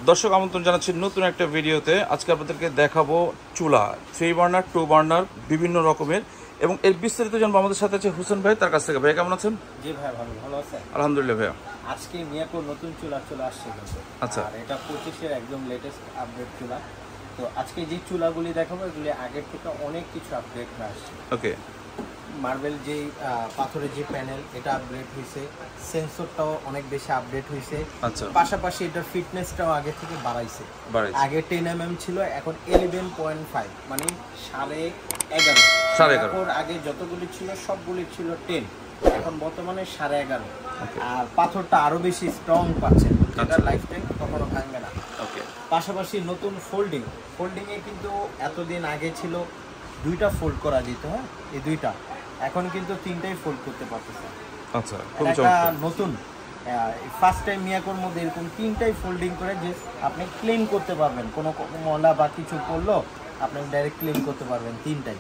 দর্শক আমন্ত্রণ জানাচ্ছি নতুন একটা ভিডিওতে। আজকে আপনাদেরকে দেখাবো চুলা 3 বার্নার 2 বার্নার বিভিন্ন রকমের, এবং এর বিস্তারিত জানবো। আমাদের সাথে আছে হোসেন ভাই, তার কাছ থেকে। ভাই কেমন আছেন? জি ভাই, ভালো আছেন? আলহামদুলিল্লাহ ভাইয়া। আজকে মিয়াকোর নতুন চুলা চলে আসছে কিন্তু। আচ্ছা, আর এটা 25-এর একদম লেটেস্ট আপডেট চুলা। তো আজকে যে চুলাগুলি দেখাবো এগুলি আগের থেকে অনেক কিছু আপডেট হয়ে আসছে। ওকে। মার্বেল যে পাথরের যে প্যানেল, এটা আপডেট হয়েছে। সেন্সরটাও অনেক বেশি আপডেট হয়েছে। আচ্ছা, পাশাপাশি এটার ফিটনেসটাও আগে থেকে বাড়াইছে। আগে 10 mm ছিল, এখন 11.5, মানে 11.5। আগে যতগুলি ছিল সবগুলি ছিল 10, এখন বর্তমানে 11.5। আর পাথরটা আরো বেশি স্ট্রং পাচ্ছে, এটা লাইফ টাইম কখনো ভাঙবে না। ওকে। পাশাপাশি নতুন ফোল্ডিং এ কিন্তু এতদিন আগে ছিল দুইটা ফোল্ড করা যেত, হ্যাঁ, এই দুইটা, এখন কিন্তু তিনটাই ফোল্ড করতে পারতেছে। আচ্ছা, খুব চমৎকার। নতুন ফার্স্ট টাইম মিয়াকোর মধ্যে এরকম তিনটাই ফোল্ডিং করে যে আপনি ক্লিন করতে পারবেন, কোনো ময়লা বা কিছু পড়লো আপনি ডাইরেক্ট ক্লিন করতে পারবেন তিনটাই।